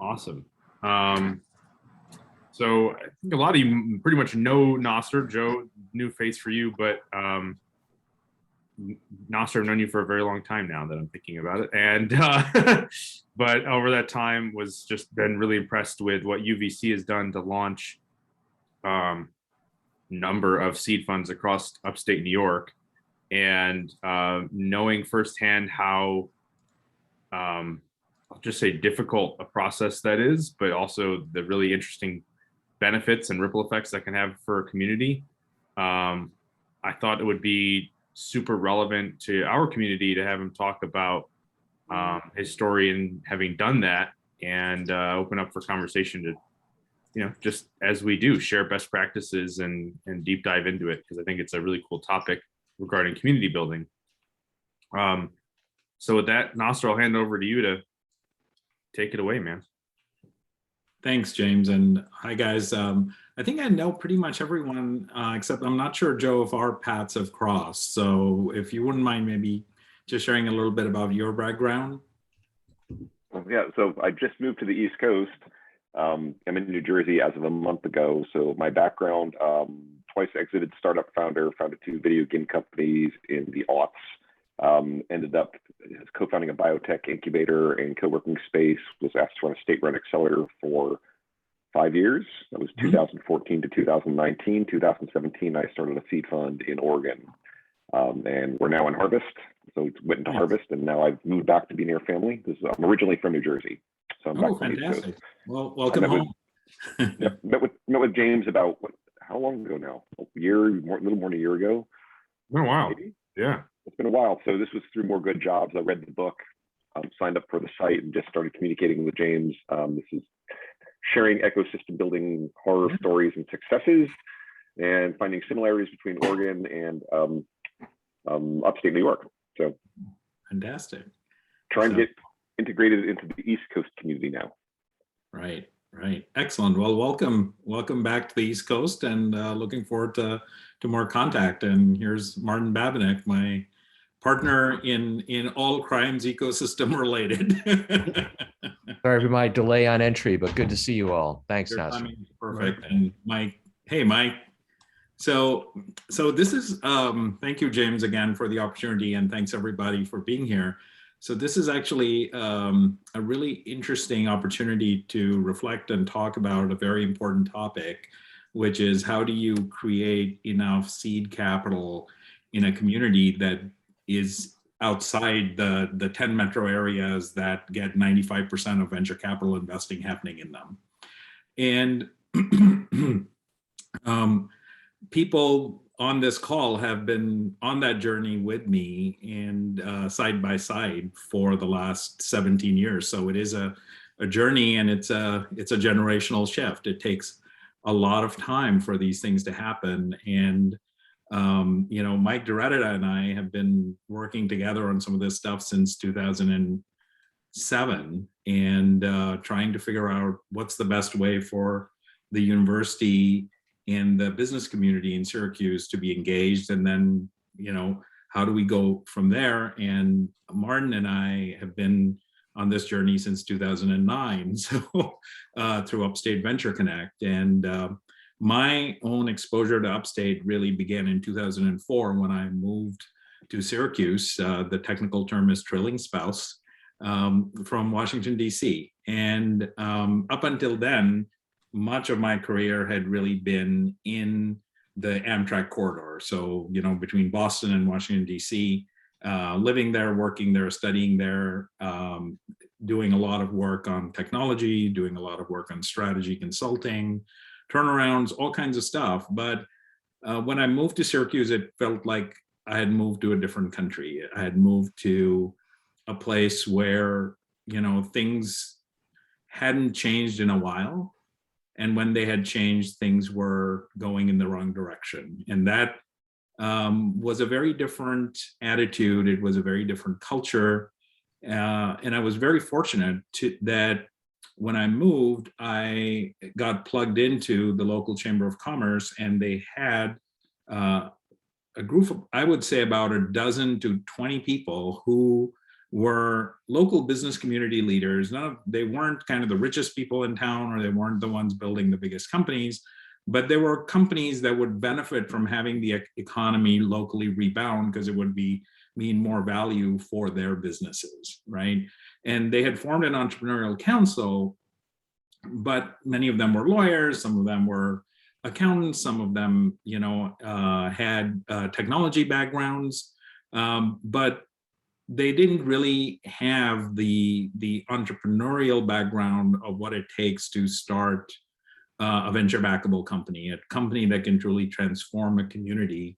Awesome. So I think a lot of you pretty much know Nasir. Joe, new face for you, but Nasir, I've known you for a very long time now that I'm thinking about it. And but over that time was just been really impressed with what UVC has done to launch number of seed funds across upstate New York, and knowing firsthand how I'll just say difficult a process that is, but also the really interesting benefits and ripple effects that can have for a community. I thought it would be super relevant to our community to have him talk about his story and having done that, and open up for conversation to, just as we do, share best practices and deep dive into it, because I think it's a really cool topic regarding community building. So with that, Nasir, I'll hand it over to you to take it away, man. Thanks, James, and hi guys. I think I know pretty much everyone, except I'm not sure, Joe, if our paths have crossed. So if you wouldn't mind maybe just sharing a little bit about your background. Yeah, so I just moved to the East Coast. I'm in New Jersey as of a month ago. So my background, twice exited startup founder, founded 2 video game companies in the aughts. Ended up co-founding a biotech incubator and co-working space, was asked to run a state-run accelerator for 5 years. That was 2014 to 2019. 2017, I started a seed fund in Oregon. And we're now in harvest. So it went into harvest, and now I've moved back to be near family. I'm originally from New Jersey. So I'm back to the East Coast. Well, welcome home. Met with James about, how long ago now? A little more than a year ago. Oh, wow. Maybe? Yeah. It's been a while. So this was through More Good Jobs. I read the book, signed up for the site, and just started communicating with James. This is sharing ecosystem building horror stories and successes, and finding similarities between Oregon and upstate New York. So fantastic. Trying to get integrated into the East Coast community now. Right. Excellent. Well, welcome back to the East Coast, and looking forward to more contact. And here's Martin Babinek, my partner in all crimes ecosystem related. Sorry for my delay on entry, but good to see you all. Thanks, Nasir. Perfect. And Mike, hey, Mike. So this is, thank you, James, again for the opportunity, and thanks everybody for being here. So this is actually a really interesting opportunity to reflect and talk about a very important topic, which is how do you create enough seed capital in a community that is outside the 10 metro areas that get 95% of venture capital investing happening in them. And people on this call have been on that journey with me and side by side for the last 17 years. So it is a journey, and it's a generational shift. It takes a lot of time for these things to happen. And Mike Doretta and I have been working together on some of this stuff since 2007, and trying to figure out what's the best way for the university and the business community in Syracuse to be engaged, and then, how do we go from there? And Martin and I have been on this journey since 2009, so through Upstate Venture Connect. And my own exposure to Upstate really began in 2004 when I moved to Syracuse. The technical term is trailing spouse, from Washington, DC. And up until then, much of my career had really been in the Amtrak corridor. So, between Boston and Washington, DC, living there, working there, studying there, doing a lot of work on technology, doing a lot of work on strategy consulting, turnarounds, all kinds of stuff. But when I moved to Syracuse, it felt like I had moved to a different country. I had moved to a place where, things hadn't changed in a while. And when they had changed, things were going in the wrong direction. And that was a very different attitude. It was a very different culture. And I was very fortunate that when I moved, I got plugged into the local Chamber of Commerce, and they had a group of, I would say, about a dozen to 20 people who were local business community leaders. They weren't kind of the richest people in town, or they weren't the ones building the biggest companies, but there were companies that would benefit from having the economy locally rebound, because it would mean more value for their businesses, right? And they had formed an entrepreneurial council, but many of them were lawyers, some of them were accountants, some of them, had technology backgrounds, but they didn't really have the entrepreneurial background of what it takes to start a venture backable company, a company that can truly transform a community.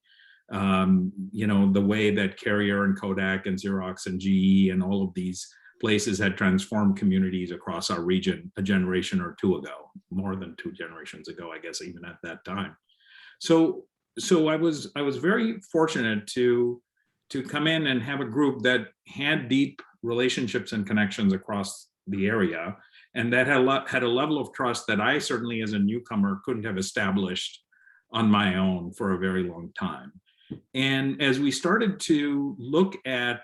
The way that Carrier and Kodak and Xerox and GE and all of these places had transformed communities across our region a generation or two ago, more than 2 generations ago, I guess, even at that time. So I was very fortunate to come in and have a group that had deep relationships and connections across the area, and that had a level of trust that I certainly, as a newcomer, couldn't have established on my own for a very long time. And as we started to look at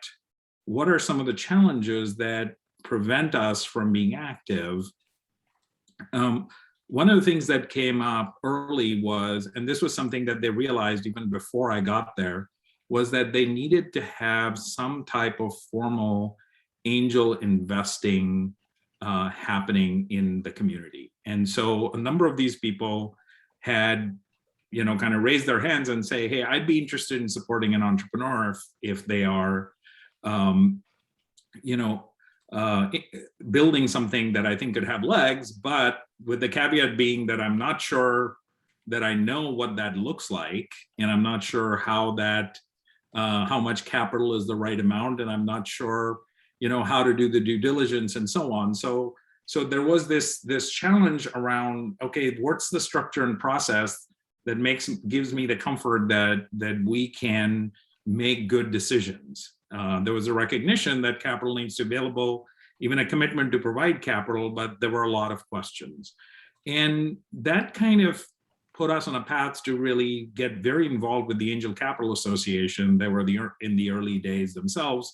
what are some of the challenges that prevent us from being active, one of the things that came up early was, and this was something that they realized even before I got there, was that they needed to have some type of formal angel investing happening in the community. And so a number of these people had, kind of raised their hands and say, hey, I'd be interested in supporting an entrepreneur if they are, building something that I think could have legs, but with the caveat being that I'm not sure that I know what that looks like, and I'm not sure how much capital is the right amount, and I'm not sure, how to do the due diligence and so on. So there was this challenge around, okay, what's the structure and process that gives me the comfort that we can make good decisions. There was a recognition that capital needs to be available, even a commitment to provide capital, but there were a lot of questions. And that kind of put us on a path to really get very involved with the Angel Capital Association. They were in the early days themselves,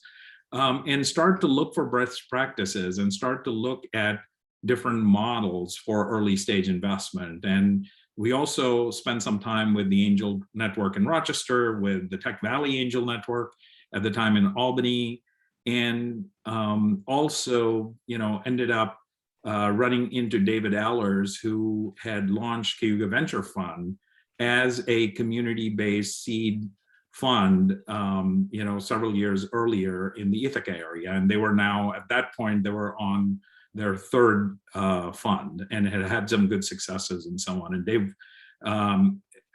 and start to look for best practices and start to look at different models for early stage investment. And we also spent some time with the Angel Network in Rochester, with the Tech Valley Angel Network at the time in Albany, and also, ended up running into David Allers, who had launched Cayuga Venture Fund as a community-based seed fund, several years earlier in the Ithaca area. And they were now, at that point, they were on their 3rd fund and had had some good successes and so on. And they've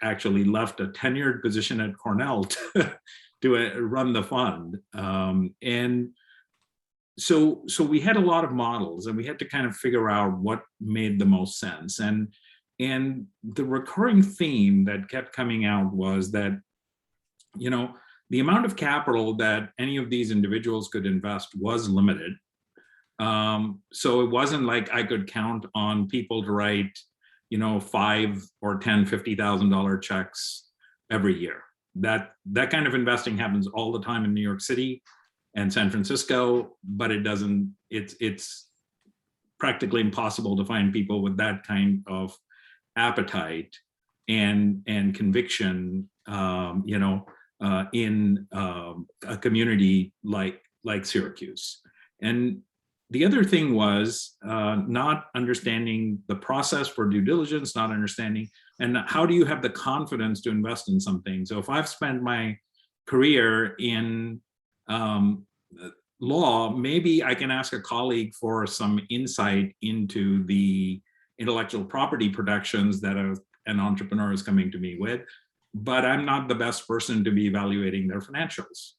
actually left a tenured position at Cornell to run the fund. And so we had a lot of models, and we had to kind of figure out what made the most sense. And the recurring theme that kept coming out was that, the amount of capital that any of these individuals could invest was limited. So it wasn't like I could count on people to write, $5 or $10, $50,000 checks every year. That kind of investing happens all the time in New York City and San Francisco, but it's practically impossible to find people with that kind of appetite and conviction, in a community like Syracuse. And the other thing was not understanding the process for due diligence, not understanding, and how do you have the confidence to invest in something? So if I've spent my career in law, maybe I can ask a colleague for some insight into the intellectual property protections that an entrepreneur is coming to me with, but I'm not the best person to be evaluating their financials.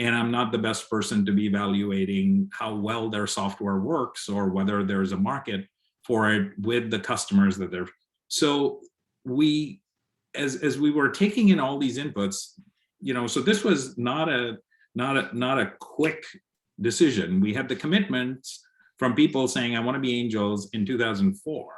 And I'm not the best person to be evaluating how well their software works or whether there's a market for it with the customers that they're. So we, as we were taking in all these inputs, so this was not a quick decision. We had the commitments from people saying, I want to be angels in 2004.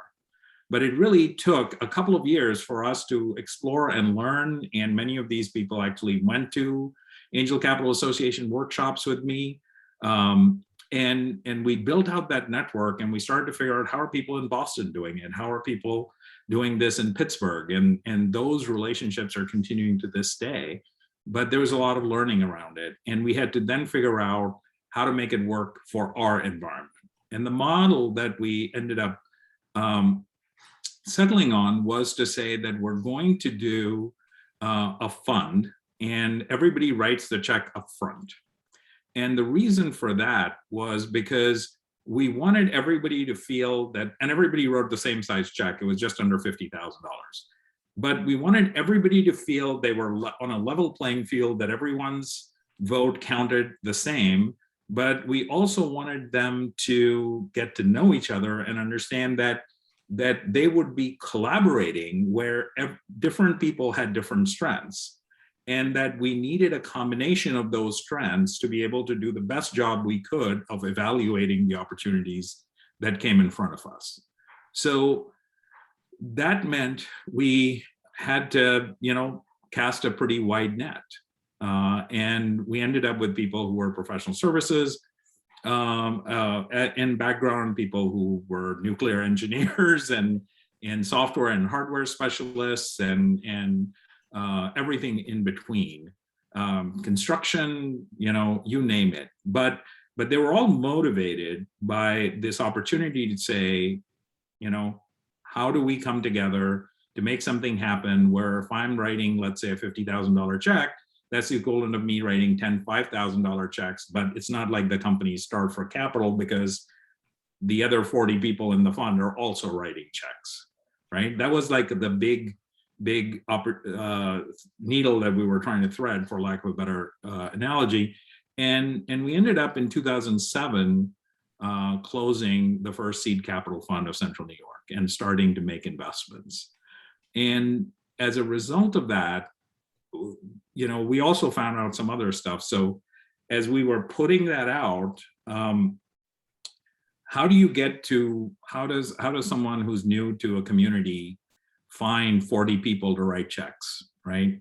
But it really took a couple of years for us to explore and learn. And many of these people actually went to Angel Capital Association workshops with me. And we built out that network, and we started to figure out, how are people in Boston doing it? How are people doing this in Pittsburgh? And those relationships are continuing to this day. But there was a lot of learning around it. And we had to then figure out how to make it work for our environment. And the model that we ended up settling on was to say that we're going to do a fund, and everybody writes the check up front. And the reason for that was because we wanted everybody to feel that, and everybody wrote the same size check. It was just under $50,000. But we wanted everybody to feel they were on a level playing field, that everyone's vote counted the same. But we also wanted them to get to know each other and understand that they would be collaborating where different people had different strengths, and that we needed a combination of those strengths to be able to do the best job we could of evaluating the opportunities that came in front of us. So that meant we had to, cast a pretty wide net. And we ended up with people who were professional services in background, people who were nuclear engineers and software and hardware specialists and everything in between, construction, you name it. But they were all motivated by this opportunity to say, how do we come together to make something happen, where if I'm writing, let's say, a $50,000 check, that's the equivalent of me writing 10 $5,000 checks, but it's not like the companies start for capital, because the other 40 people in the fund are also writing checks, right? That was like the big needle that we were trying to thread, for lack of a better analogy. And we ended up in 2007 closing the first seed capital fund of Central New York and starting to make investments. And as a result of that, we also found out some other stuff. So as we were putting that out, how does someone who's new to a community find 40 people to write checks, right?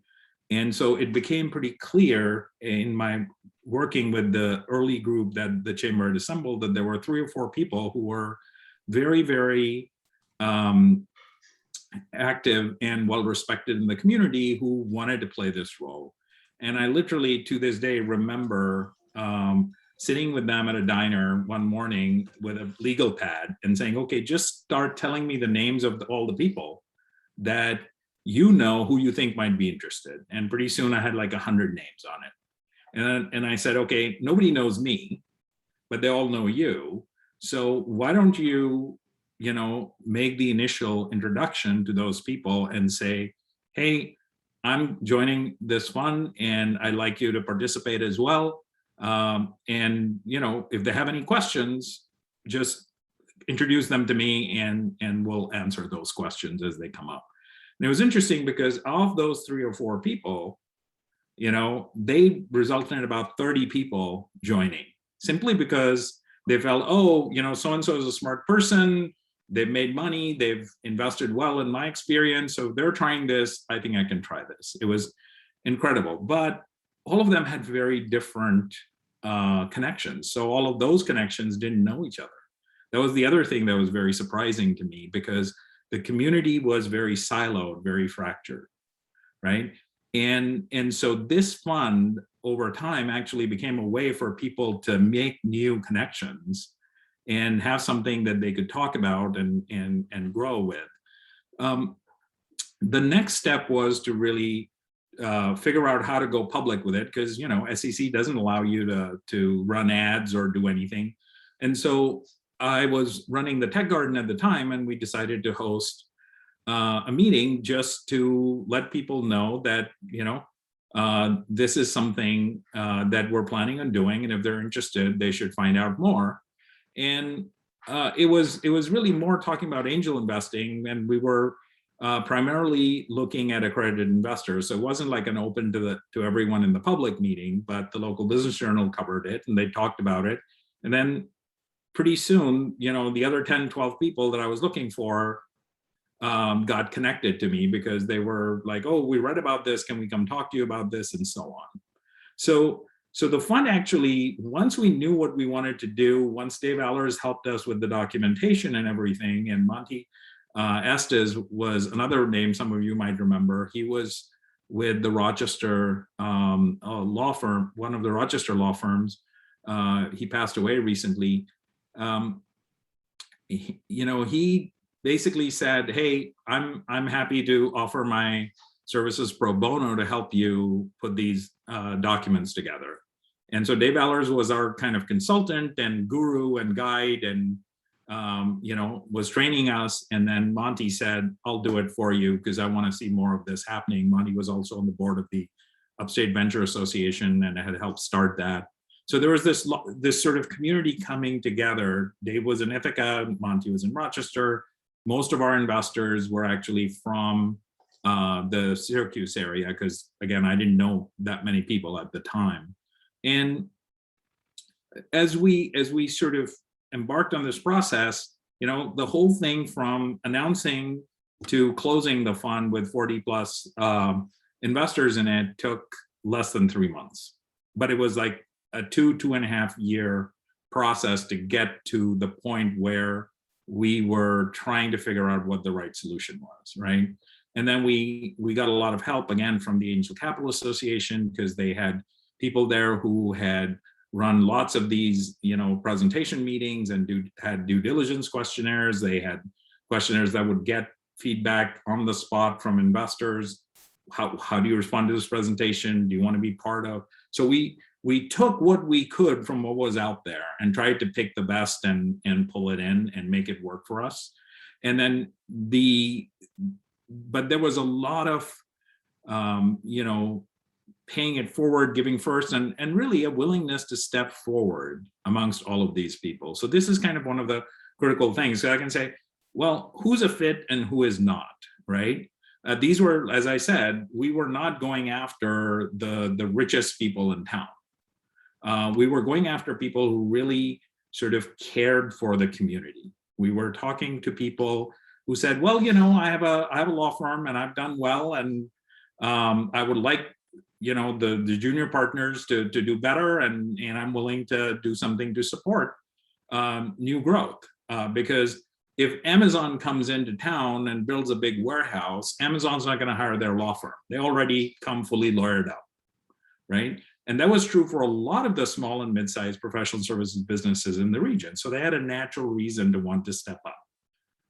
And so it became pretty clear in my working with the early group that the chamber had assembled, that there were 3 or 4 people who were very, very active and well respected in the community, who wanted to play this role. And I literally, to this day, remember sitting with them at a diner one morning with a legal pad and saying, okay, just start telling me the names of all the people that who you think might be interested. And pretty soon I had like 100 names on it. And I said, okay, nobody knows me, but they all know you. So why don't you, make the initial introduction to those people and say, hey, I'm joining this fund and I'd like you to participate as well. And, if they have any questions, just introduce them to me and we'll answer those questions as they come up. And it was interesting because of those 3 or 4 people, they resulted in about 30 people joining, simply because they felt, so-and-so is a smart person, they've made money, they've invested well in my experience, so they're trying this, I think I can try this. It was incredible. But all of them had very different connections. So all of those connections didn't know each other. That was the other thing that was very surprising to me, because the community was very siloed, very fractured, right? And so this fund over time actually became a way for people to make new connections and have something that they could talk about and grow with. The next step was to really figure out how to go public with it, because SEC doesn't allow you to run ads or do anything. And so I was running the Tech Garden at the time, and we decided to host a meeting just to let people know that this is something that we're planning on doing, and if they're interested, they should find out more. And it was really more talking about angel investing, and we were primarily looking at accredited investors. So it wasn't like an open to everyone in the public meeting, but the local business journal covered it and they talked about it. And then pretty soon, the other 10, 12 people that I was looking for got connected to me, because they were like, oh, we read about this, can we come talk to you about this, and so on. So So the fund actually, once we knew what we wanted to do, once Dave Allers helped us with the documentation and everything, and Monty Estes was another name some of you might remember. He was with the Rochester law firm, one of the Rochester law firms. He passed away recently. He basically said, "Hey, I'm happy to offer my services pro bono to help you put these documents together." And so Dave Allers was our kind of consultant and guru and guide, and was training us. And then Monty said, "I'll do it for you because I want to see more of this happening." Monty was also on the board of the Upstate Venture Association and had helped start that. So there was this sort of community coming together. Dave was in Ithaca, Monty was in Rochester. Most of our investors were actually from the Syracuse area, because again, I didn't know that many people at the time. And as we sort of embarked on this process, the whole thing from announcing to closing the fund with 40 plus investors in it took less than 3 months. But it was like a 2.5 year process to get to the point where we were trying to figure out what the right solution was, right? And then we got a lot of help again from the Angel Capital Association, because they had people there who had run lots of these, presentation meetings and had due diligence questionnaires. They had questionnaires that would get feedback on the spot from investors. How do you respond to this presentation? Do you want to be part of? So we took what we could from what was out there and tried to pick the best and pull it in and make it work for us. And then but there was a lot of, paying it forward, giving first, and really a willingness to step forward amongst all of these people. So this is kind of one of the critical things. So I can say, well, who's a fit and who is not, right? These were, as I said, we were not going after the richest people in town. We were going after people who really sort of cared for the community. We were talking to people who said, well, I have a law firm and I've done well, and I would like, the junior partners to do better, and I'm willing to do something to support new growth. Because if Amazon comes into town and builds a big warehouse, Amazon's not going to hire their law firm. They already come fully lawyered up, right? And that was true for a lot of the small and mid-sized professional services businesses in the region. So they had a natural reason to want to step up,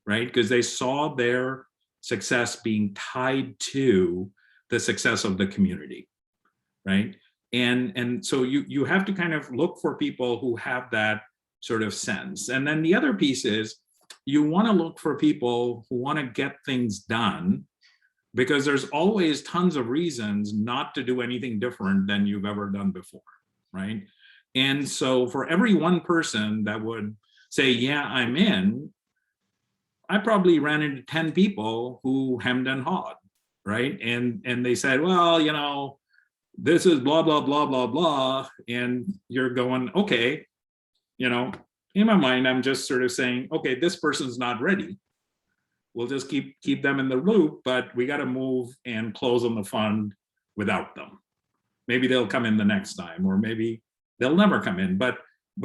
right? Because they saw their success being tied to the success of the community, right? And so you have to kind of look for people who have that sort of sense. And then the other piece is you want to look for people who want to get things done, because there's always tons of reasons not to do anything different than you've ever done before, right? And so for every one person that would say, yeah, I'm in, I probably ran into 10 people who hemmed and hawed, right? And they said, well, this is blah, blah, blah, blah, blah. And you're going, okay, in my mind, I'm just sort of saying, okay, this person's not ready. We'll just keep them in the loop, but we got to move and close on the fund without them. Maybe they'll come in the next time, or maybe they'll never come in. But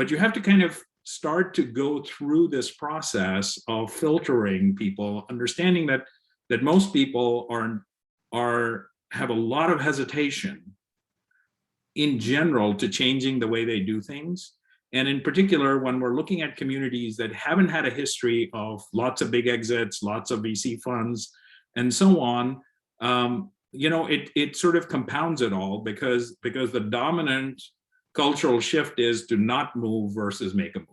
you have to kind of start to go through this process of filtering people, understanding that most people have a lot of hesitation in general to changing the way they do things. And in particular, when we're looking at communities that haven't had a history of lots of big exits, lots of VC funds, and so on, it sort of compounds it all, because the dominant cultural shift is to not move versus make a move,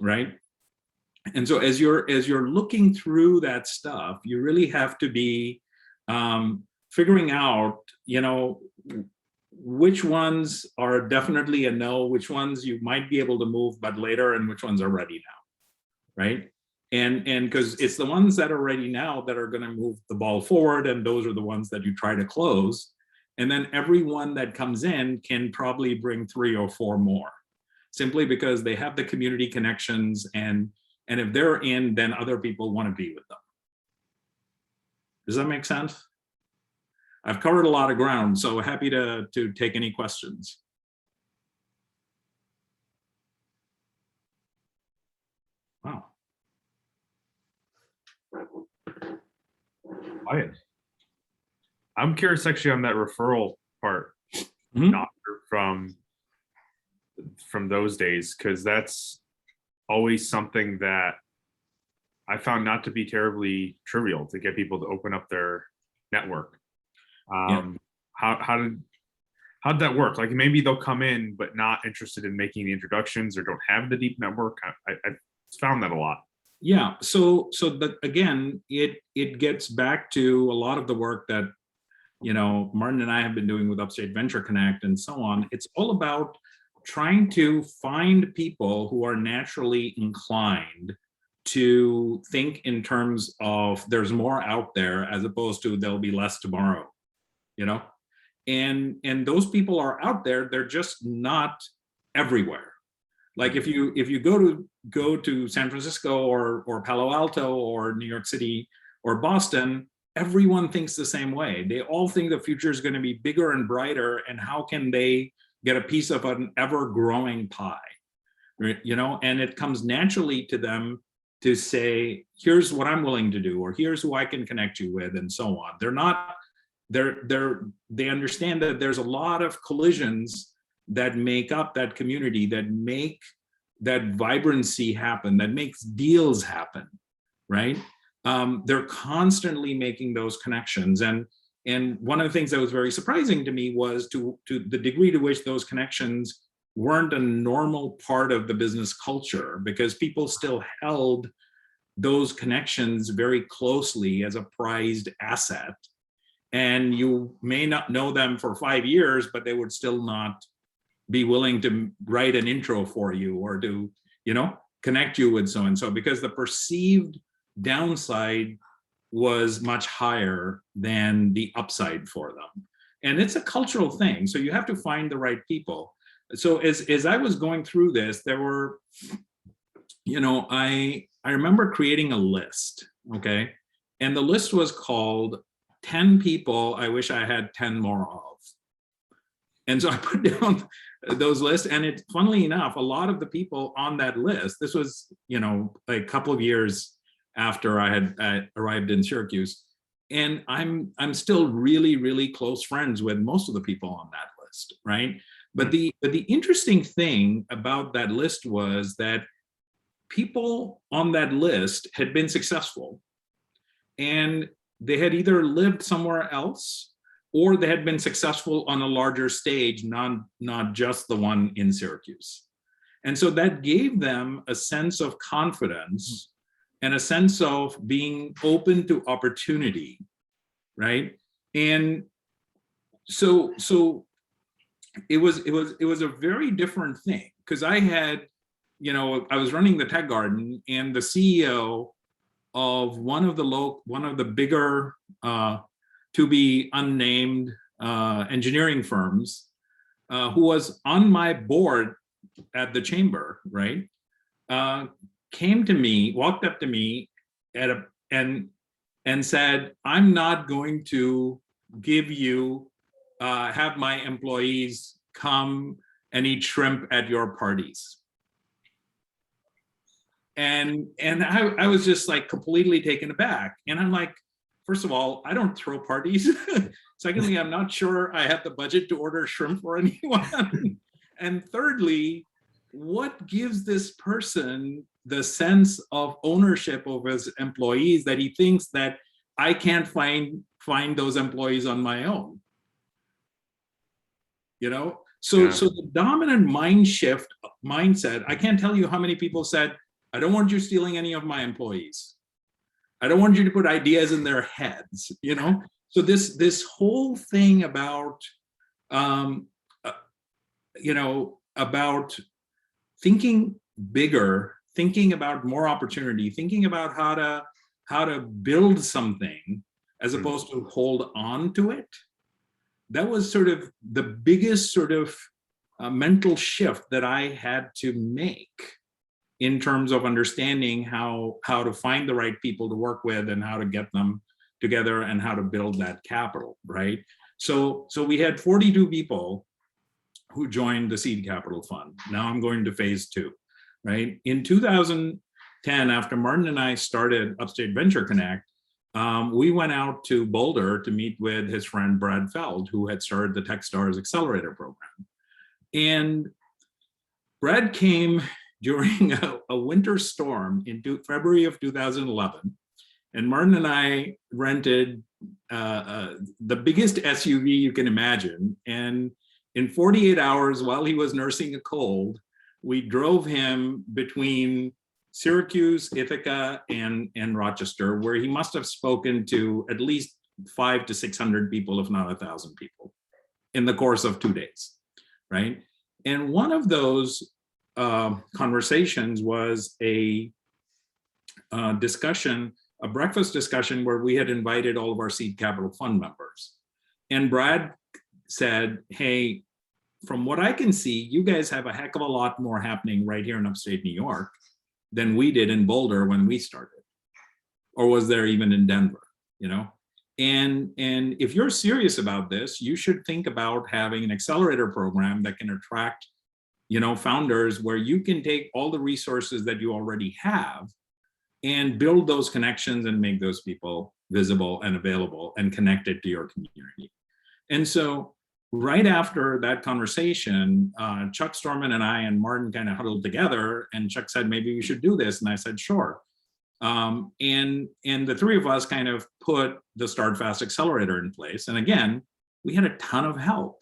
right? And so as you're looking through that stuff, you really have to be figuring out, which ones are definitely a no, which ones you might be able to move but later, and which ones are ready now, right? And because it's the ones that are ready now that are going to move the ball forward, and those are the ones that you try to close. And then everyone that comes in can probably bring 3 or 4 more, simply because they have the community connections, and if they're in, then other people want to be with them. Does that make sense? I've covered a lot of ground, so happy to take any questions. Quiet. I'm curious actually on that referral part, Mhm. not from those days, because that's always something that I found not to be terribly trivial to get people to open up their network. Yeah. How'd that work? Like maybe they'll come in but not interested in making the introductions or don't have the deep network. I found that a lot. Yeah. So that again, it gets back to a lot of the work that Martin and I have been doing with Upstate Venture Connect and so on. It's all about trying to find people who are naturally inclined to think in terms of there's more out there as opposed to there'll be less tomorrow, and those people are out there. They're just not everywhere. Like if you go to San Francisco or Palo Alto or New York City or Boston, everyone thinks the same way. They all think the future is going to be bigger and brighter, and how can they get a piece of an ever-growing pie, and it comes naturally to them to say, here's what I'm willing to do, or here's who I can connect you with, and so on. They understand that there's a lot of collisions that make up that community, that make that vibrancy happen, that makes deals happen, right? They're constantly making those connections. And one of the things that was very surprising to me was to the degree to which those connections weren't a normal part of the business culture, because people still held those connections very closely as a prized asset. And you may not know them for 5 years, but they would still not be willing to write an intro for you or to, connect you with so-and-so, because the perceived downside was much higher than the upside for them. And it's a cultural thing. So you have to find the right people. So as I was going through this, there were, I remember creating a list, okay? And the list was called 10 people I wish I had 10 more of. And so I put down those lists, and funnily enough, a lot of the people on that list, this was, a couple of years after I had arrived in Syracuse, and I'm still really, really close friends with most of the people on that list, right? But the interesting thing about that list was that people on that list had been successful, and they had either lived somewhere else or they had been successful on a larger stage, not just the one in Syracuse. And so that gave them a sense of confidence and a sense of being open to opportunity, right? And so it was a very different thing, because I had, I was running the Tech Garden, and the CEO of one of the bigger to be unnamed engineering firms, who was on my board at the chamber, right? Walked up to me and said, I'm not going to have my employees come and eat shrimp at your parties. And I was just like completely taken aback. And I'm like, first of all, I don't throw parties. Secondly, I'm not sure I have the budget to order shrimp for anyone. And thirdly, what gives this person the sense of ownership of his employees that he thinks that I can't find those employees on my own? So the dominant mindset, I can't tell you how many people said, I don't want you stealing any of my employees. I don't want you to put ideas in their heads, So this whole thing about, about thinking bigger, thinking about more opportunity, thinking about how to build something as opposed to hold on to it. That was sort of the biggest sort of mental shift that I had to make in terms of understanding how to find the right people to work with and how to get them together and how to build that capital, right? So we had 42 people who joined the Seed Capital Fund. Now I'm going to phase 2, right? In 2000, 2010, after Martin and I started Upstate Venture Connect, we went out to Boulder to meet with his friend Brad Feld, who had started the Techstars Accelerator program. And Brad came during a winter storm in February of 2011. And Martin and I rented the biggest SUV you can imagine. And in 48 hours, while he was nursing a cold, we drove him between Syracuse, Ithaca, and Rochester, where he must have spoken to at least 500 to 600 people, if not 1,000 people, in the course of 2 days, right? And one of those conversations was a discussion, a breakfast discussion where we had invited all of our seed capital fund members. And Brad said, hey, from what I can see, you guys have a heck of a lot more happening right here in upstate New York than we did in Boulder when we started, or was there even in Denver, you know? And if you're serious about this, you should think about having an accelerator program that can attract, you know, founders where you can take all the resources that you already have and build those connections and make those people visible and available and connected to your community. And so right after that conversation, Chuck Storman and I and Martin kind of huddled together, and Chuck said, maybe we should do this. And I said, sure. And the three of us kind of put the StartFast accelerator in place. And again, we had a ton of help.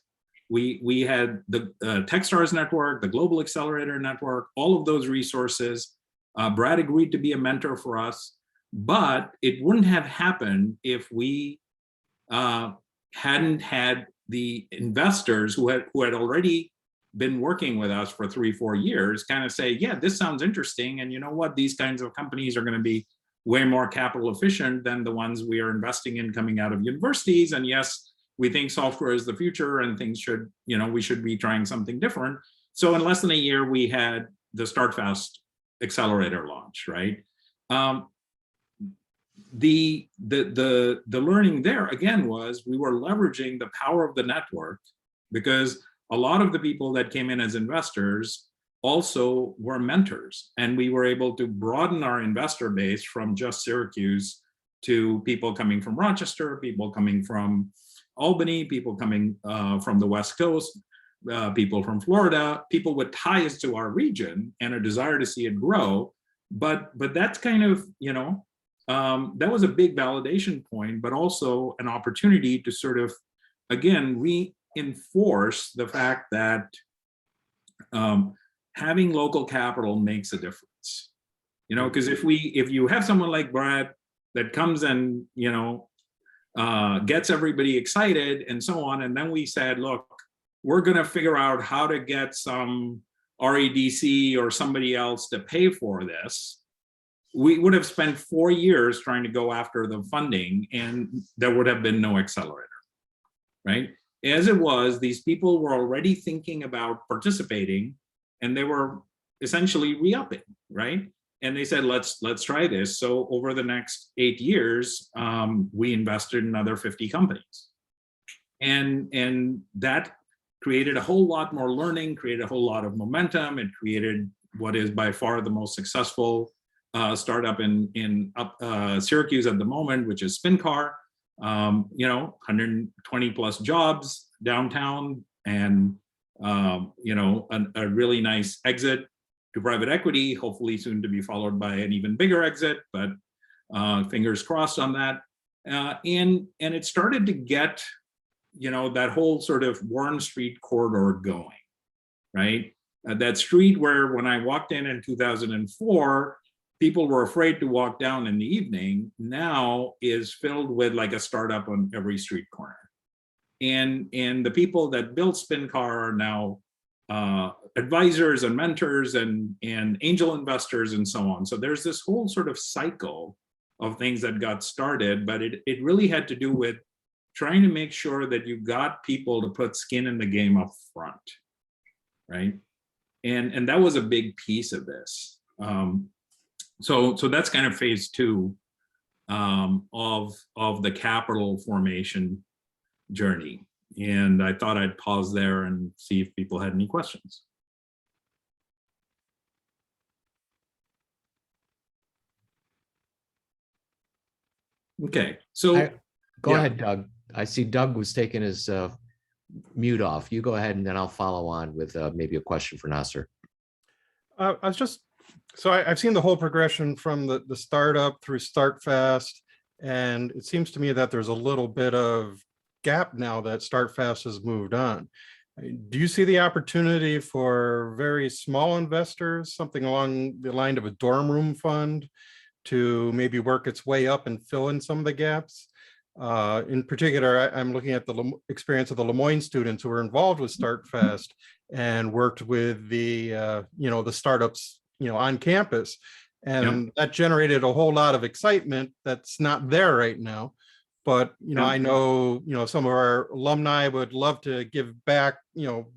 We had the Techstars network, the Global Accelerator Network, all of those resources. Brad agreed to be a mentor for us, but it wouldn't have happened if we hadn't had the investors who had already been working with us for 3-4 years kind of say, yeah, this sounds interesting. And you know what? These kinds of companies are going to be way more capital efficient than the ones we are investing in coming out of universities. And yes, we think software is the future and things should, you know, we should be trying something different. So in less than a year, we had the StartFast accelerator launch, right? The learning there again was we were leveraging the power of the network, because a lot of the people that came in as investors also were mentors, and we were able to broaden our investor base from just Syracuse to people coming from Rochester, people coming from Albany, people coming from the West Coast, people from Florida, people with ties to our region and a desire to see it grow. But that's kind of, you know, that was a big validation point, but also an opportunity to sort of, again, reinforce the fact that having local capital makes a difference. You know, because if you have someone like Brad that comes and, you know, gets everybody excited and so on, and then we said, look, we're going to figure out how to get some REDC or somebody else to pay for this, we would have spent 4 years trying to go after the funding, and there would have been no accelerator, right? As it was, these people were already thinking about participating, and they were essentially re-upping, right? And they said, let's try this. So over the next 8 years, we invested in another 50 companies. And that created a whole lot more learning, created a whole lot of momentum. It created what is by far the most successful startup in Syracuse at the moment, which is SpinCar. You know, 120 plus jobs downtown, and you know, a really nice exit to private equity, hopefully soon to be followed by an even bigger exit, but fingers crossed on that. And it started to get, you know, that whole sort of Warren Street corridor going, right? That street where when I walked in 2004, people were afraid to walk down in the evening, now is filled with like a startup on every street corner. And the people that built SpinCar are now advisors and mentors and angel investors and so on. So there's this whole sort of cycle of things that got started, but it really had to do with trying to make sure that you got people to put skin in the game up front, right? And that was a big piece of this. So that's kind of phase two of the capital formation journey. And I thought I'd pause there and see if people had any questions. Okay, so Go yeah. ahead, Doug. I see Doug was taking his mute off. You go ahead and then I'll follow on with maybe a question for Nasir. I was just, so I've seen the whole progression from the startup through StartFast, and it seems to me that there's a little bit of gap now that StartFast has moved on. Do you see the opportunity for very small investors, something along the line of a dorm room fund, to maybe work its way up and fill in some of the gaps? In particular, I'm looking at the experience of the Lemoyne students who were involved with StartFast and worked with the the startups on campus, and that generated a whole lot of excitement that's not there right now. But I know some of our alumni would love to give back,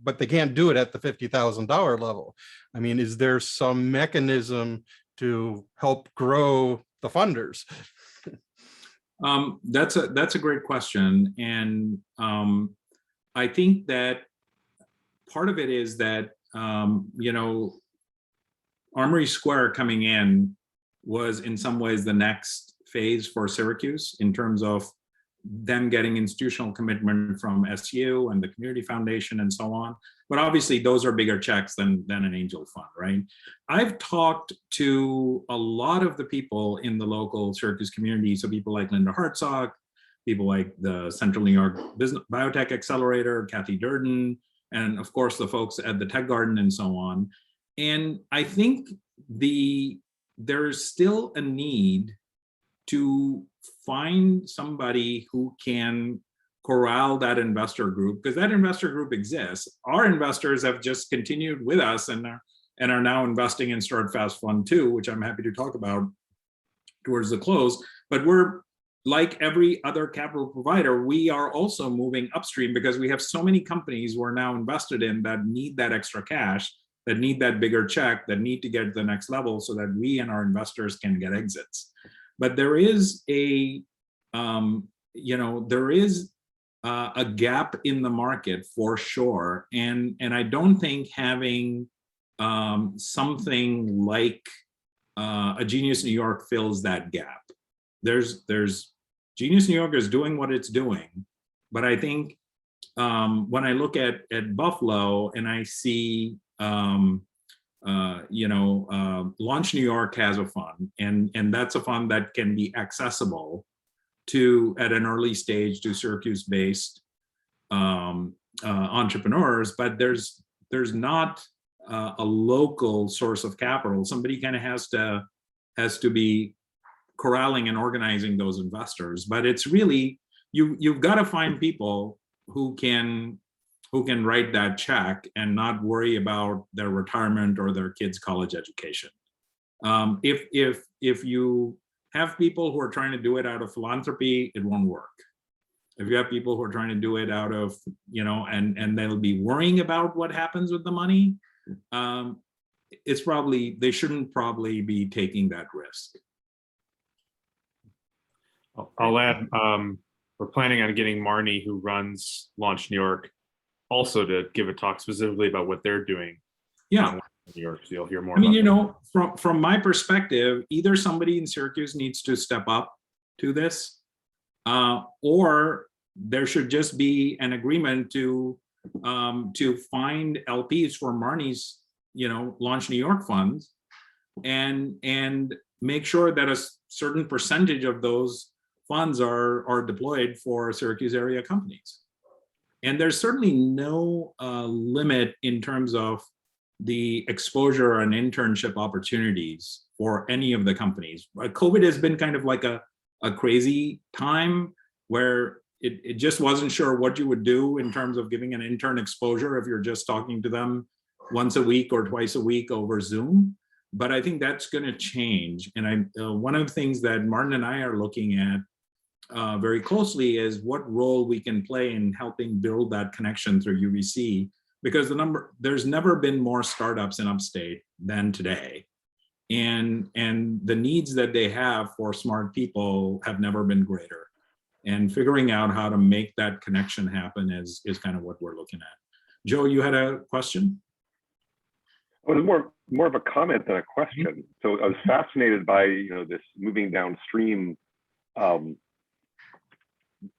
but they can't do it at the $50,000 level. I mean, is there some mechanism to help grow the funders? That's a great question, and I think that part of it is that Armory Square coming in was in some ways the next phase for Syracuse in terms of them getting institutional commitment from SU and the Community Foundation and so on. But obviously those are bigger checks than an angel fund, right? I've talked to a lot of the people in the local Syracuse community, so people like Linda Hartzog, people like the Central New York Business Biotech Accelerator, Kathy Durden, and of course the folks at the Tech Garden and so on. And I think there's still a need to find somebody who can corral that investor group, because that investor group exists. Our investors have just continued with us and are now investing in StartFast Fund 2, which I'm happy to talk about towards the close. But we're, like every other capital provider, we are also moving upstream because we have so many companies we're now invested in that need that extra cash, that need that bigger check, that need to get to the next level so that we and our investors can get exits. But there is a gap in the market for sure, and I don't think having something like a Genius New York fills that gap. There's Genius New York is doing what it's doing, but I think when I look at Buffalo and I see Launch New York has a fund, and that's a fund that can be accessible to at an early stage to Syracuse-based entrepreneurs, but there's not a local source of capital. Somebody kind of has to be corralling and organizing those investors. But it's really you've got to find people who can write that check and not worry about their retirement or their kids' college education. If you have people who are trying to do it out of philanthropy, it won't work. If you have people who are trying to do it out of, and they'll be worrying about what happens with the money, they shouldn't probably be taking that risk. I'll add, we're planning on getting Marnie, who runs Launch New York, also to give a talk specifically about what they're doing. Yeah. New York, so you'll hear more. I mean, from my perspective, either somebody in Syracuse needs to step up to this, or there should just be an agreement to find LPs for Marnie's, Launch New York funds, and make sure that a certain percentage of those funds are deployed for Syracuse area companies. And there's certainly no limit in terms of the exposure and internship opportunities for any of the companies. COVID has been kind of like a crazy time where it just wasn't sure what you would do in terms of giving an intern exposure if you're just talking to them once a week or twice a week over Zoom. But I think that's going to change. And one of the things that Martin and I are looking at very closely is what role we can play in helping build that connection through UVC, because there's never been more startups in Upstate than today, and the needs that they have for smart people have never been greater, and figuring out how to make that connection happen is kind of what we're looking at. Joe, you had a question? Well, it was more of a comment than a question. So I was fascinated by this moving downstream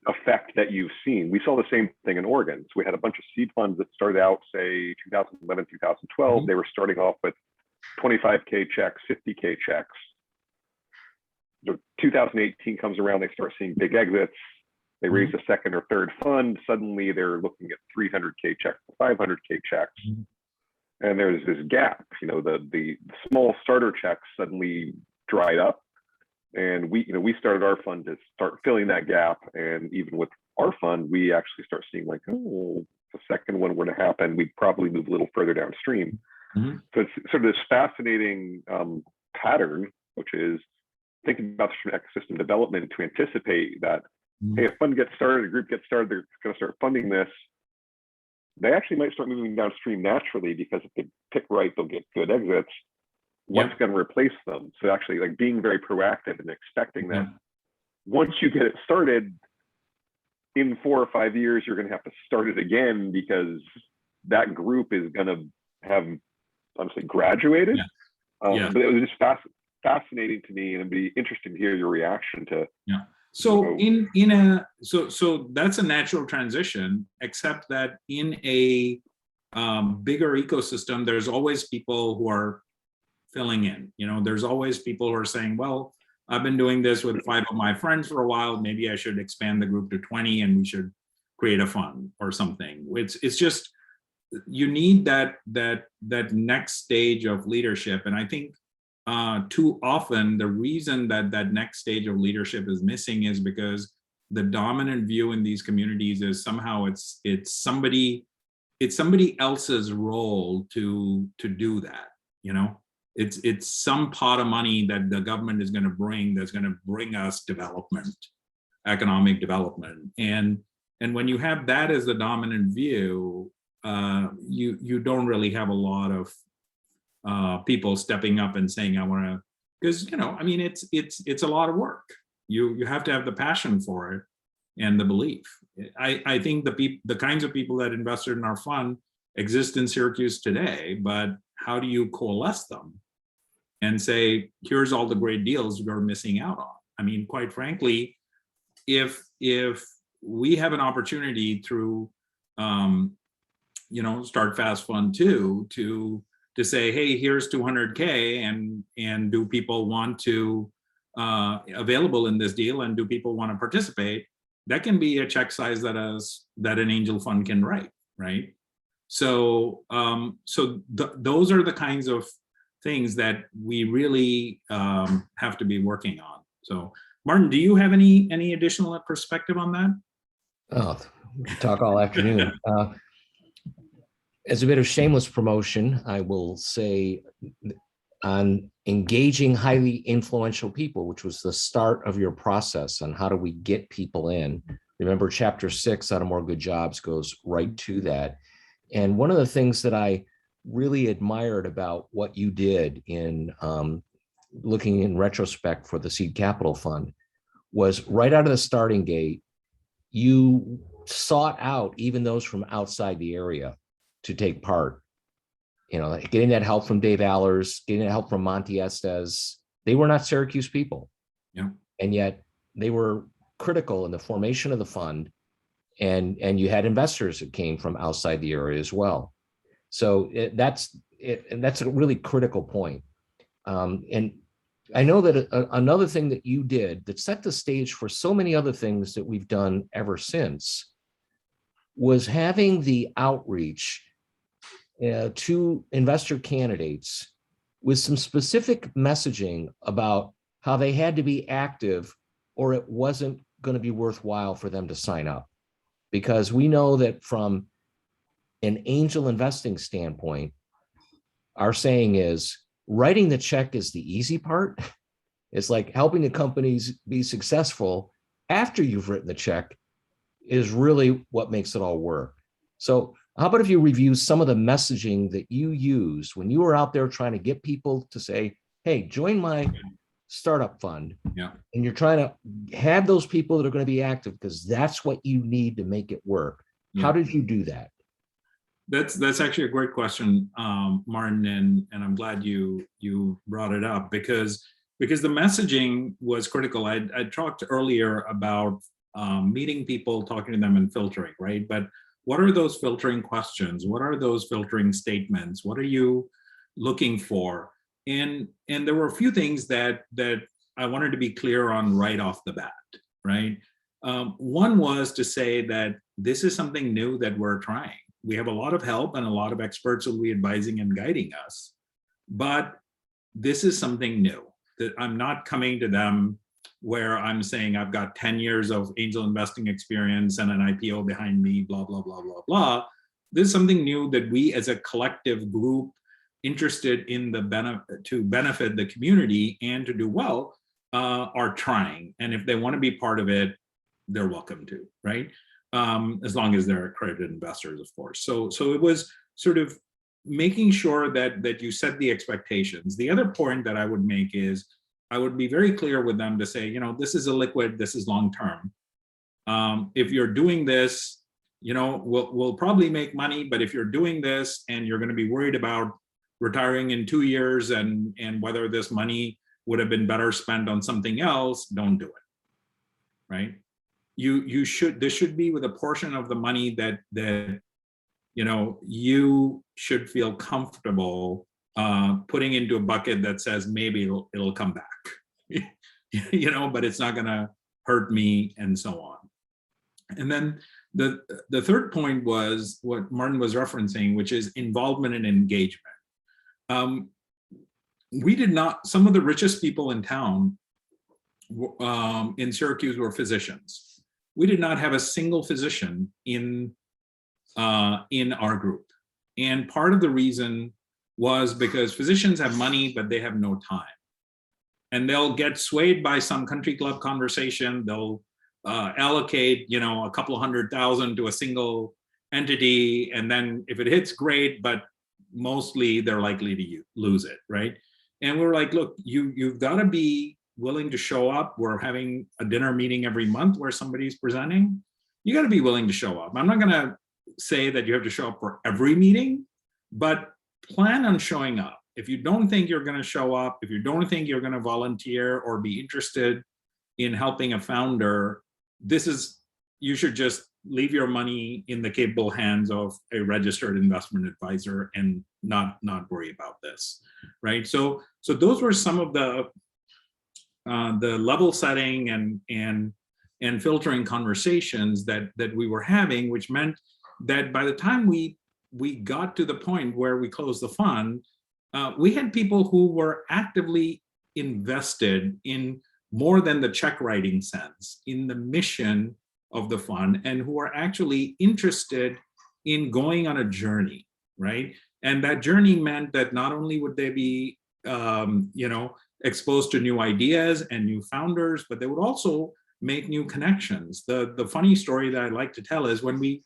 effect that you've seen. We saw the same thing in Oregon. So we had a bunch of seed funds that started out, say 2011, 2012. They were starting off with 25K checks, 50K checks. So 2018 comes around, they start seeing big exits. They raise a second or third fund. Suddenly they're looking at 300K checks, 500K checks. And there's this gap, you know, the small starter checks suddenly dried up. And we started our fund to start filling that gap. And even with our fund, we actually start seeing like, oh, the second one were to happen, we'd probably move a little further downstream. So it's sort of this fascinating pattern, which is thinking about this from ecosystem development to anticipate that, hey, a fund gets started, a group gets started, they're going to start funding this. They actually might start moving downstream naturally, because if they pick right, they'll get good exits. What's going to replace them? So actually, like, being very proactive and expecting that once you get it started, in 4 or 5 years, you're going to have to start it again, because that group is going to have, honestly, graduated. But it was just fascinating to me, and it'd be interesting to hear your reaction to. So so that's a natural transition, except that in a bigger ecosystem, there's always people who are filling in. You know, there's always people who are saying, well, I've been doing this with 5 of my friends for a while. Maybe I should expand the group to 20 and we should create a fund or something. It's just, you need that next stage of leadership. And I think too often the reason that next stage of leadership is missing is because the dominant view in these communities is somehow it's somebody else's role to do that. You know, it's some pot of money that the government is going to bring, that's going to bring us development, economic development. And when you have that as the dominant view, you don't really have a lot of people stepping up and saying, I want to, because, you know, I mean, it's a lot of work. You have to have the passion for it and the belief. I think the kinds of people that invested in our fund exist in Syracuse today, but how do you coalesce them and say, here's all the great deals you're missing out on? I mean, quite frankly, if we have an opportunity through, you know, StartFast Fund 2 to say, hey, here's 200K, and do people want to available in this deal, and do people want to participate? That can be a check size that an angel fund can write, right? So those are the kinds of things that we really have to be working on. So Martin, do you have any additional perspective on that? Oh, we could talk all afternoon. As a bit of shameless promotion, I will say on engaging highly influential people, which was the start of your process on how do we get people in. Remember, chapter 6 out of More Good Jobs goes right to that. And one of the things that I really admired about what you did in looking in retrospect for the Seed Capital Fund was right out of the starting gate, you sought out even those from outside the area to take part. You know, getting that help from Dave Allers, getting that help from Monty Estes. They were not Syracuse people. Yeah. And yet they were critical in the formation of the fund. And you had investors that came from outside the area as well. So that's a really critical point. And I know that another thing that you did that set the stage for so many other things that we've done ever since was having the outreach to investor candidates with some specific messaging about how they had to be active or it wasn't going to be worthwhile for them to sign up. Because we know that from an angel investing standpoint, our saying is writing the check is the easy part. It's like helping the companies be successful after you've written the check is really what makes it all work. So how about if you review some of the messaging that you used when you were out there trying to get people to say, hey, join my startup fund. Yeah. And you're trying to have those people that are going to be active because that's what you need to make it work. Yeah. How did you do that? That's actually a great question, Martin, and I'm glad you brought it up because the messaging was critical. I talked earlier about meeting people, talking to them and filtering, right? But what are those filtering questions? What are those filtering statements? What are you looking for? And there were a few things that I wanted to be clear on right off the bat, right? One was to say that this is something new that we're trying. We have a lot of help and a lot of experts who will be advising and guiding us, but this is something new that I'm not coming to them where I'm saying I've got 10 years of angel investing experience and an IPO behind me, blah, blah, blah, blah, blah. This is something new that we as a collective group interested in the benefit the community and to do well are trying. And if they want to be part of it, they're welcome to, right? As long as they're accredited investors, of course. So it was sort of making sure that you set the expectations. The other point that I would make is I would be very clear with them to say, this is illiquid, this is long-term. If you're doing this, we'll probably make money, but if you're doing this and you're going to be worried about retiring in 2 years and whether this money would have been better spent on something else, don't do it, right? This should be with a portion of the money that you should feel comfortable putting into a bucket that says maybe it'll come back, but it's not going to hurt me and so on. And then the third point was what Martin was referencing, which is involvement and engagement. Some of the richest people in town in Syracuse were physicians. We did not have a single physician in our group. And part of the reason was because physicians have money, but they have no time. And they'll get swayed by some country club conversation. They'll allocate, a couple $100,000 to a single entity. And then if it hits, great, but mostly they're likely to lose it, right? And we're like, look, you've got to be willing to show up. We're having a dinner meeting every month where somebody's presenting. You got to be willing to show up. I'm not going to say that you have to show up for every meeting, but plan on showing up. If you don't think you're going to show up, if you don't think you're going to volunteer or be interested in helping a founder, you should just leave your money in the capable hands of a registered investment advisor and not worry about this, right? So those were some of the level setting and filtering conversations that we were having, which meant that by the time we got to the point where we closed the fund, we had people who were actively invested in more than the check writing sense, in the mission of the fund, and who are actually interested in going on a journey, right? And that journey meant that not only would they be, exposed to new ideas and new founders, but they would also make new connections. The funny story that I like to tell is when we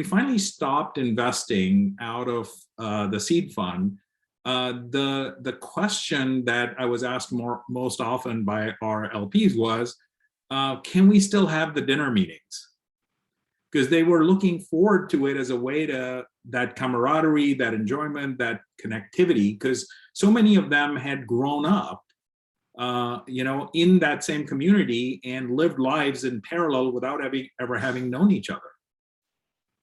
finally stopped investing out of the seed fund, the question that I was asked most often by our LPs was, can we still have the dinner meetings? Because they were looking forward to it as a way to that camaraderie, that enjoyment, that connectivity, because so many of them had grown up, in that same community and lived lives in parallel without ever having known each other.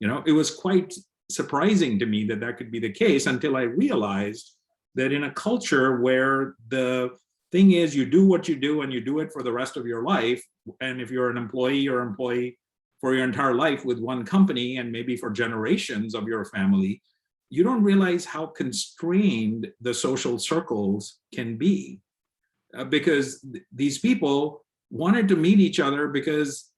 It was quite surprising to me that could be the case until I realized that in a culture where the thing is you do what you do and you do it for the rest of your life, and if you're an employee for your entire life with one company and maybe for generations of your family, you don't realize how constrained the social circles can be, because these people wanted to meet each other because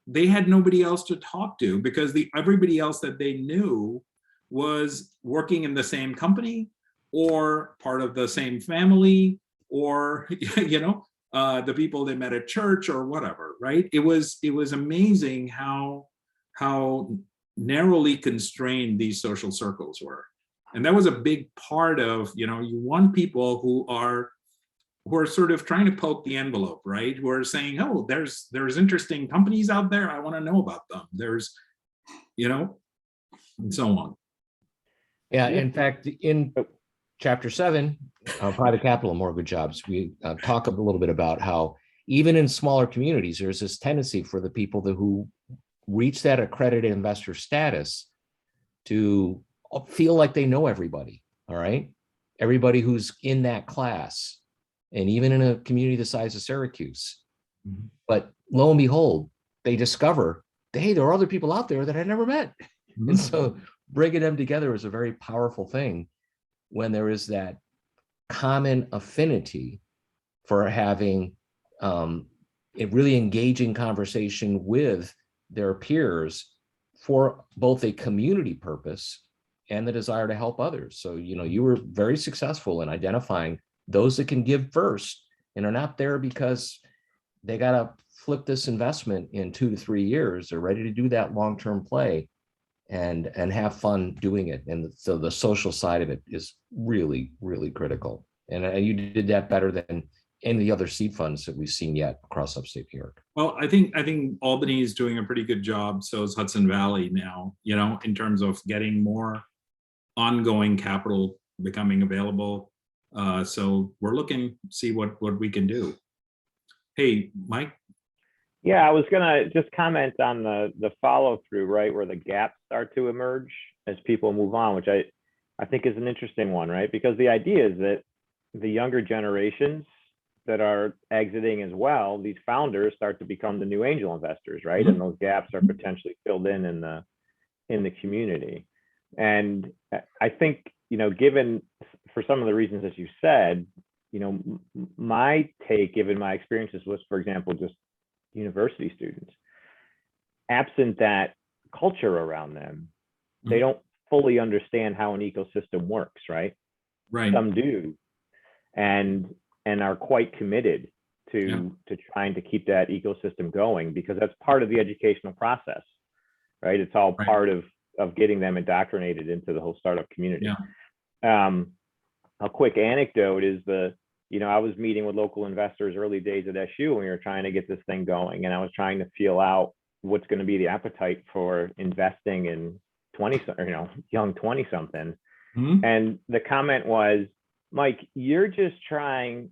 they had nobody else to talk to, because everybody else that they knew was working in the same company or part of the same family, or the people they met at church or whatever, right? It was amazing how narrowly constrained these social circles were. And that was a big part of, you want people who are sort of trying to poke the envelope, right? Who are saying, oh, there's interesting companies out there, I want to know about them. There's, and so on. Yeah, in fact, in Chapter 7, Private Capital and Mortgage Jobs, we talk a little bit about how even in smaller communities, there's this tendency for the people who reach that accredited investor status to feel like they know everybody, all right? Everybody who's in that class, and even in a community the size of Syracuse. Mhm. But lo and behold, they discover, hey, there are other people out there that I never met. Mhm. And so bringing them together is a very powerful thing when there is that common affinity for having a really engaging conversation with their peers for both a community purpose and the desire to help others. So, you were very successful in identifying those that can give first and are not there because they got to flip this investment in 2 to 3 years. They're ready to do that long-term play and have fun doing it. And so the social side of it is really, really critical. And you did that better than any of the other seed funds that we've seen yet across upstate New York. Well, I think Albany is doing a pretty good job. So is Hudson Valley now, in terms of getting more ongoing capital becoming available. So we're looking, see what we can do. Hey, Mike. Yeah, I was gonna just comment on the follow through, right, where the gaps start to emerge as people move on, which I think is an interesting one, right? Because the idea is that the younger generations that are exiting as well, these founders start to become the new angel investors, right? And those gaps are potentially filled in the community. And I think, given for some of the reasons that you said, my take, given my experiences was, for example, just university students, absent that culture around them, they don't fully understand how an ecosystem works, right? Right. Some do, and are quite committed to trying to keep that ecosystem going, because that's part of the educational process, right? It's all part of getting them indoctrinated into the whole startup community. A quick anecdote is I was meeting with local investors early days at SU when we were trying to get this thing going, and I was trying to feel out what's going to be the appetite for investing in young 20 something. And the comment was, Mike, you're just trying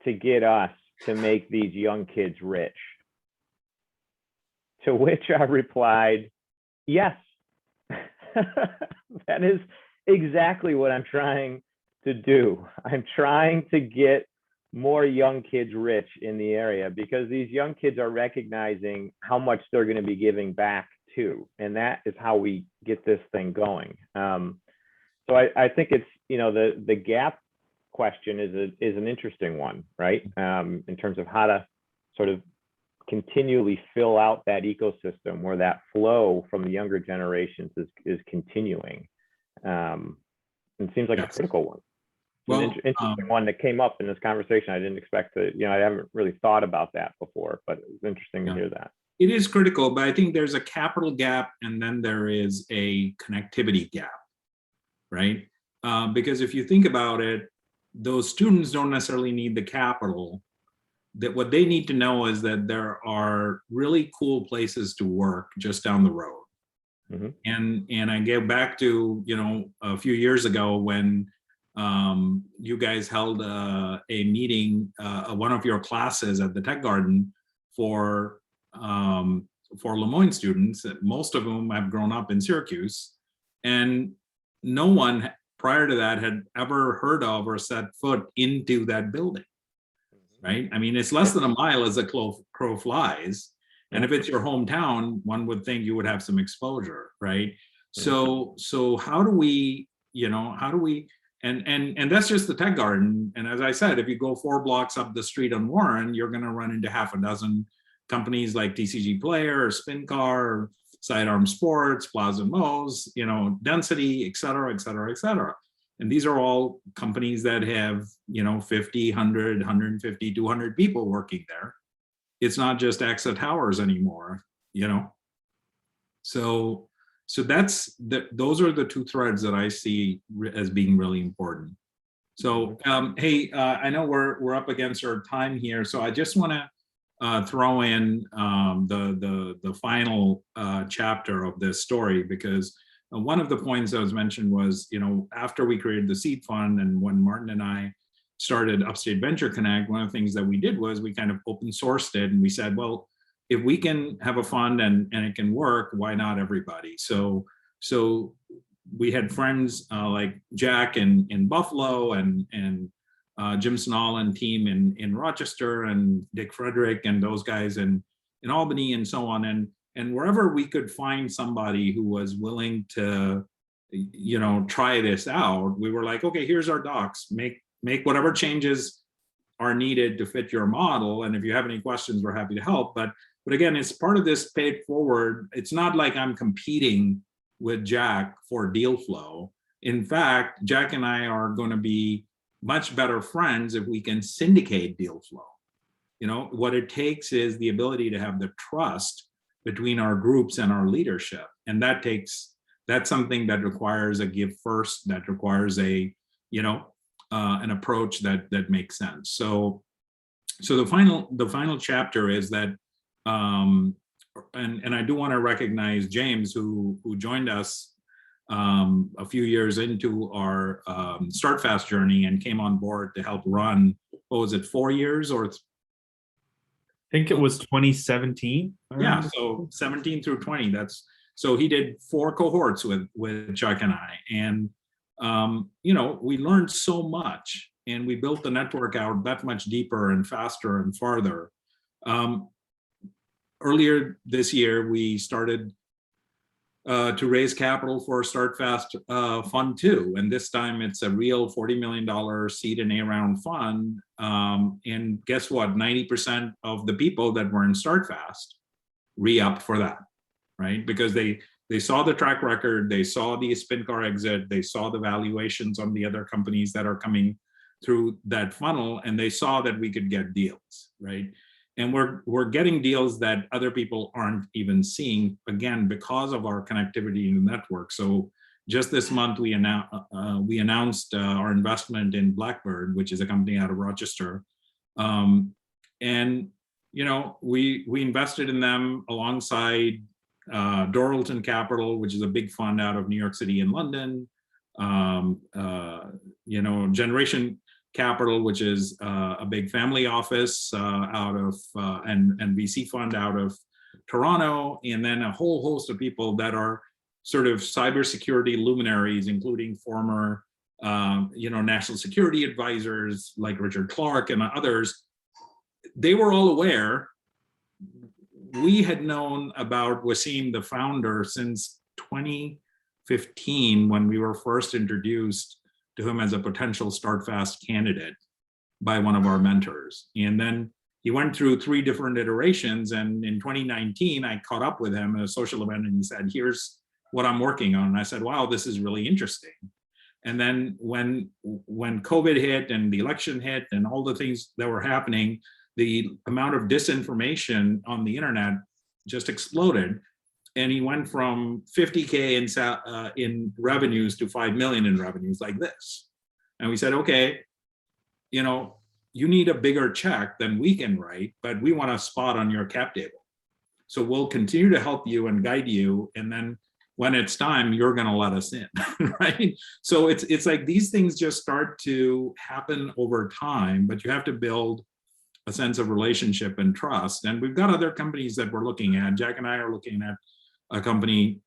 to get us to make these young kids rich. To which I replied, yes, that is exactly what I'm trying to do. I'm trying to get more young kids rich in the area, because these young kids are recognizing how much they're going to be giving back too. And that is how we get this thing going. So I think it's, the gap question is an interesting one, right? In terms of how to sort of continually fill out that ecosystem where that flow from the younger generations is continuing. It seems like a critical one. Well, an interesting one that came up in this conversation. I didn't expect to, I haven't really thought about that before, but it was interesting to hear that. It is critical, but I think there's a capital gap and then there is a connectivity gap, right? Because if you think about it, those students don't necessarily need the capital. That what they need to know is that there are really cool places to work just down the road. And I go back to, a few years ago when you guys held a meeting, one of your classes at the Tech Garden for Lemoyne students, most of whom have grown up in Syracuse, and no one prior to that had ever heard of or set foot into that building, right? I mean, it's less than a mile as a crow flies. And if it's your hometown, one would think you would have some exposure, right? So how do we, and that's just the Tech Garden. And as I said, if you go 4 blocks up the street on Warren, you're going to run into half a dozen companies like TCG Player or Spincar, or Sidearm Sports, Plaza Mose, Density, et cetera, et cetera, et cetera. And these are all companies that have, 50, 100, 150, 200 people working there. It's not just AXA Towers anymore, So those are the 2 threads that I see as being really important. So, hey, I know we're up against our time here, so I just want to throw in the final chapter of this story, because one of the points that was mentioned was, after we created the seed fund and when Martin and I started Upstate Venture Connect, one of the things that we did was we kind of open sourced it, and we said, well, if we can have a fund and it can work, why not everybody? So we had friends like Jack in Buffalo and Jim Snall and team in Rochester and Dick Frederick and those guys in Albany and so on. And wherever we could find somebody who was willing to, you know, try this out, we were like, okay, here's our docs, make whatever changes are needed to fit your model. And if you have any questions, we're happy to help. But again, it's part of this paid forward. It's not like I'm competing with Jack for deal flow. In fact, Jack and I are going to be much better friends if we can syndicate deal flow. You know, what it takes is the ability to have the trust between our groups and our leadership. And that's something that requires a give first, that requires a, you know, an approach that makes sense. So the final chapter is that, and I do want to recognize James, who joined us a few years into our StartFast journey and came on board to help run, what was it, 4 years or? I think it was 2017. Yeah, so 17 through 20. So he did 4 cohorts with Chuck and I, and you know, we learned so much, and we built the network out that much deeper and faster and farther. Earlier this year, we started to raise capital for StartFast Fund 2, and this time it's a real $40 million seed and A round fund. And guess what? 90% of the people that were in StartFast re-upped for that, right? Because they saw the track record, they saw the SpinCar exit, they saw the valuations on the other companies that are coming through that funnel, and they saw that we could get deals, right? And we're getting deals that other people aren't even seeing, again, because of our connectivity in the network. So just this month, we announced our investment in Blackbird, which is a company out of Rochester. And, you know, we invested in them alongside Doralton Capital, which is a big fund out of New York City and London. You know, Generation Capital, which is a big family office out of and VC fund out of Toronto, and then a whole host of people that are sort of cybersecurity luminaries, including former you know, national security advisors like Richard Clark and others. They were all aware. We had known about Wasim, the founder, since 2015 when we were first introduced to him as a potential StartFast candidate by one of our mentors. And then he went through 3 different iterations. And in 2019, I caught up with him at a social event and he said, here's what I'm working on. And I said, wow, this is really interesting. And then when COVID hit and the election hit and all the things that were happening, the amount of disinformation on the internet just exploded. And he went from 50K in revenues to 5 million in revenues like this. And we said, okay, you know, you need a bigger check than we can write, but we want a spot on your cap table. So we'll continue to help you and guide you. And then when it's time, you're going to let us in, right? So it's like these things just start to happen over time, but you have to build a sense of relationship and trust. And we've got other companies that we're looking at. Jack and I are looking at a company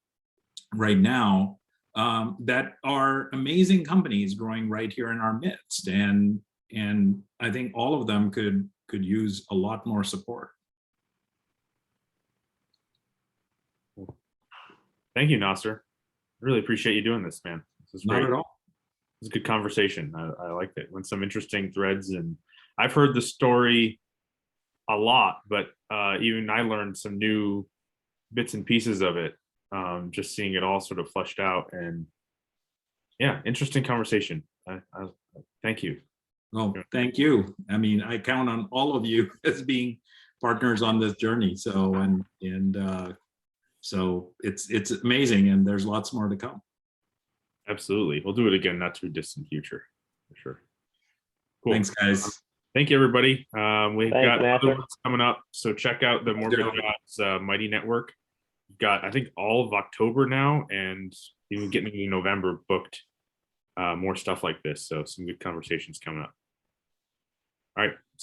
right now that are amazing companies growing right here in our midst, and I think all of them could use a lot more support. Thank you, Nasir. I really appreciate you doing this, man. This is great. Not at all. It was a good conversation. I liked it. Went some interesting threads, and I've heard the story a lot, but even I learned some new bits and pieces of it, just seeing it all sort of fleshed out. And yeah, interesting conversation. Thank you. Well, thank you. I mean, I count on all of you as being partners on this journey. So so it's amazing, and there's lots more to come. Absolutely. We'll do it again, not too distant future, for sure. Cool. Thanks, guys. Thank you, everybody. We've got Nasir. other ones coming up, so check out the Mortgage Jobs Mighty Network. We've got, I think, all of October now, and even getting into November booked more stuff like this. So some good conversations coming up. All right.